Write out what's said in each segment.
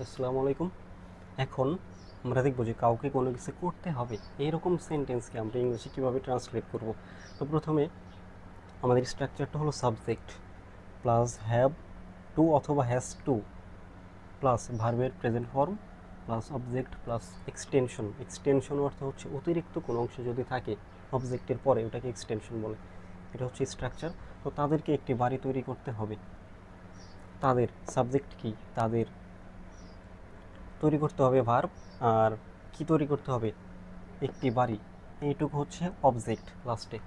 আসসালামু আলাইকুম। এখন আমরা দেখব যে কাউকে কোনো কিছু করতে হবে এরকম সেন্টেন্সকে আমরা ইংলিশে কীভাবে ট্রান্সলেট করব। তো প্রথমে আমাদের স্ট্রাকচারটা হলো সাবজেক্ট প্লাস হ্যাভ টু অথবা হ্যাজ টু প্লাস ভার্বের present form plus object plus extension. Extension অর্থ হচ্ছে অতিরিক্ত কোনো অংশ যদি থাকে অবজেক্টের পরে, ওটাকে এক্সটেনশন বলে। এটা হচ্ছে স্ট্রাকচার। তো তাদেরকে একটি বাড়ি তৈরি করতে হবে। তাদের সাবজেক্ট কি? তাদের তৈরি করতে হবে ভার্ব, আর কি তৈরি করতে হবে? একটি বাড়ি। এইটুকু হচ্ছে অবজেক্ট। লাস্টে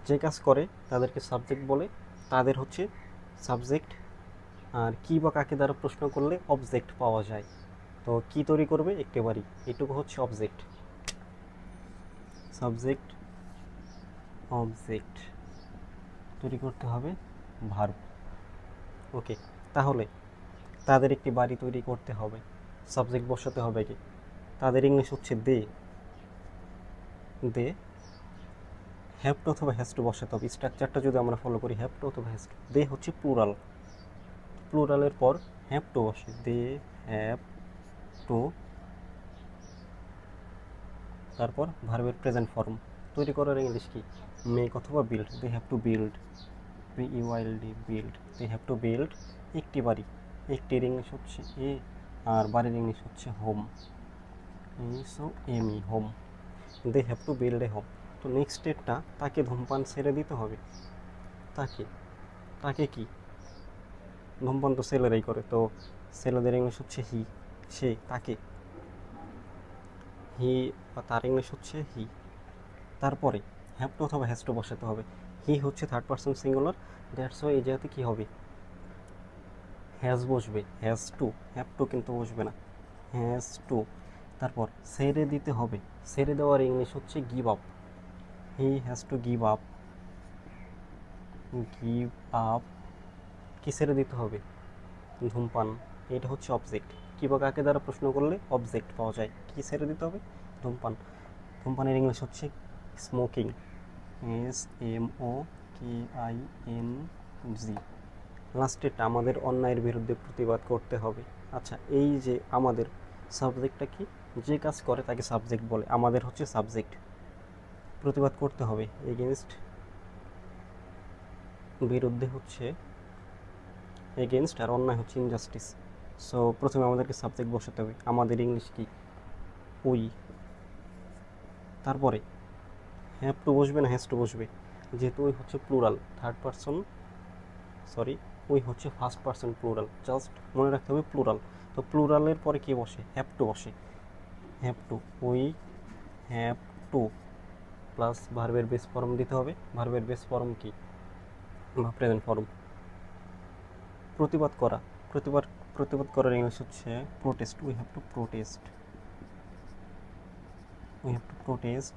যে কাজ করে তাদেরকে সাবজেক্ট বলে, তাদের হচ্ছে সাবজেক্ট। আর কি বা কাকে দ্বারা প্রশ্ন করলে অবজেক্ট পাওয়া যায়। তো কি তৈরি করবে? একটি বাড়ি। এইটুকু হচ্ছে অবজেক্ট। সাবজেক্ট অবজেক্ট তৈরি করতে হবে ভার্ব। ওকে, তাহলে তাদের একটি বাড়ি তৈরি করতে হবে, সাবজেক্ট বসাতে হবে কি? তাদের ইংলিশ হচ্ছে দে। দে হ্যাভ টু অথবা হ্যাজ টু বসাতে হবে। স্ট্রাকচারটা যদি আমরা ফলো করি, হ্যাভ টু অথবা হ্যাজ টু। দে হচ্ছে প্লুরাল, প্লুরালের পর হ্যাভ টু বসে। দে হ্যাভ টু, তারপর ভার্বের প্রেজেন্ট ফর্ম। তৈরি করার ইংলিশ কি? মেক অথবা build. They have to build, B U L D, build. They have to build একটি বাড়ি। একটির ইংলিশ হচ্ছে এ, আর বাড়ির ইংলিশ হচ্ছে home. So ME, home. They have to build a home. তো নেক্সট স্টেপটা, তাকে ধূমপান ছেড়ে দিতে হবে। তাকে, তাকে কি? ধূমপান তো ছেলেরাই করে, তো ছেলেদের ইংলিশ হচ্ছে হি। সে, তাকে। হি বা তার ইংলিশ হচ্ছে হি। তারপরে হ্যাভ টু অথবা হ্যাজ টু বসাতে হবে। হি হচ্ছে third person singular, that's why এই জায়গাতে কী হবে? হ্যাজ বসবে। হ্যাজ টু, হ্যাভ টু কিন্তু বসবে না। Has to. তারপর ছেড়ে দিতে হবে। ছেড়ে দেওয়ার ইংলিশ হচ্ছে give up. He has to give up. Give up. কি ছেড়ে দিতে হবে? ধূমপান। এটা হচ্ছে অবজেক্ট। কী বা কাকে দ্বারা প্রশ্ন করলে অবজেক্ট পাওয়া যায়। কি ছেড়ে দিতে হবে? ধূমপান। ধূমপানের ইংলিশ হচ্ছে স্মোকিং। SMOKING। লাস্টেরটা, আমাদের অন্যায়ের বিরুদ্ধে প্রতিবাদ করতে হবে। আচ্ছা, এই যে আমাদের, সাবজেক্টটা কি? যে কাজ করে তাকে সাবজেক্ট বলে। আমাদের হচ্ছে সাবজেক্ট। প্রতিবাদ করতে হবে, এগেনস্ট, বিরুদ্ধে হচ্ছে এগেনস্ট, আর অন্যায় হচ্ছে ইনজাস্টিস। সো প্রথমে আমাদেরকে সাবজেক্ট বসাতে হবে। আমাদের ইংলিশ কি? উই। তারপরে হ্যাভ টু বসবে না হ্যাজ টু বসবে? যেহেতু ওই হচ্ছে প্লুরাল, থার্ড পারসন, সরি, ওই হচ্ছে ফার্স্ট পারসন প্লুরাল। জাস্ট মনে রাখতে হবে প্লুরাল। তো প্লুরালের পরে কি বসে? হ্যাভ টু বসে। Have to, we have two, plus ভার্বের বেস ফর্ম দিতে হবে। ভার্বের বেস ফর্ম কি? বা প্রেজেন্ট ফর্ম। প্রতিবাদ করা। প্রতিবাদ, প্রতিবাদ করার ইংলিশ হচ্ছে protest. We have to protest. We have to protest.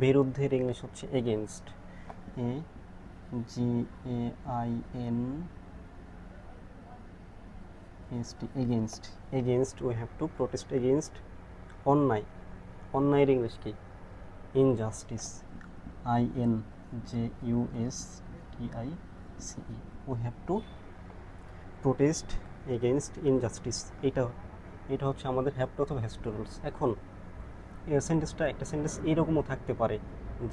বিরুদ্ধের ইংলিশ হচ্ছে against. AGAINST, against. Against, we have to protest against. অন্যায়। অন্যায়ের ইংলিশ কি? Injustice. INJUSTICE। We have to protest against injustice. এটা এটা হচ্ছে আমাদের হ্যাভ টু অথবা হ্যাজ টু রুলস। এখন এই সেন্টেন্সটা, একটা সেন্টেন্স এরকমও থাকতে পারে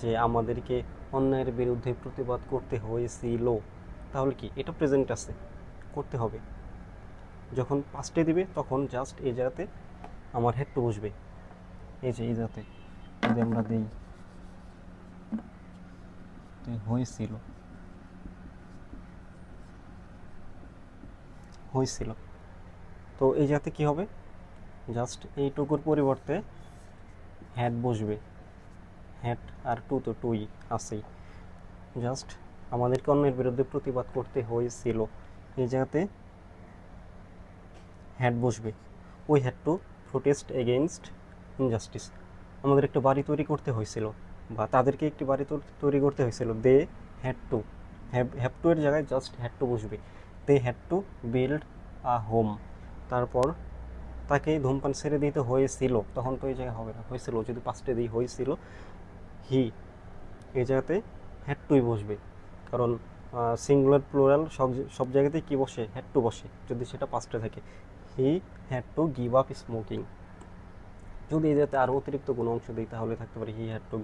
যে আমাদেরকে অন্যায়ের বিরুদ্ধে প্রতিবাদ করতে হয়েছিল। তাহলে কি? এটা প্রেজেন্ট আছে, করতে হবে। যখন পাস্টে দিবে তখন জাস্ট এই জায়গাতে আমার হ্যাড টু বসবে। এই যে এই জায়গাতে যদি আমরা দিই হয়েছিল, হয়েছিল, তো এই জায়গাতে কী হবে? জাস্ট এইটুকুর পরিবর্তে হ্যাড বসবে। হ্যাড আর টু তো টুই আছেই। জাস্ট আমাদেরকে অন্যের বিরুদ্ধে প্রতিবাদ করতে হয়েছিল, এই জায়গাতে হ্যাড বসবে। We had to protest against injustice. আমাদের একটা বাড়ি তৈরি করতে হয়েছিল, বা তাদেরকে একটি বাড়ি তৈরি করতে হয়েছিল। They had to, have to এর জায়গায় জাস্ট হ্যাড টু বসবে। They had to build a home. তারপর তাকে ধূমপান ছেড়ে দিতে হয়েছিল, তখন তো এই জায়গায় হবে না, হয়েছিল যদি পাস্টে দিই হয়েছিল। হি, এই জায়গাতে হ্যাড টুই বসবে, কারণ সিঙ্গুলার প্লুরাল সব সব জায়গাতেই কী বসে? হ্যাড টু বসে যদি সেটা পাস্টে থাকে। He had to give up smoking. যদি এই যাতে আরও অতিরিক্ত কোনো অংশ দিই তাহলে থাকতে পারে হি হ্যাড টু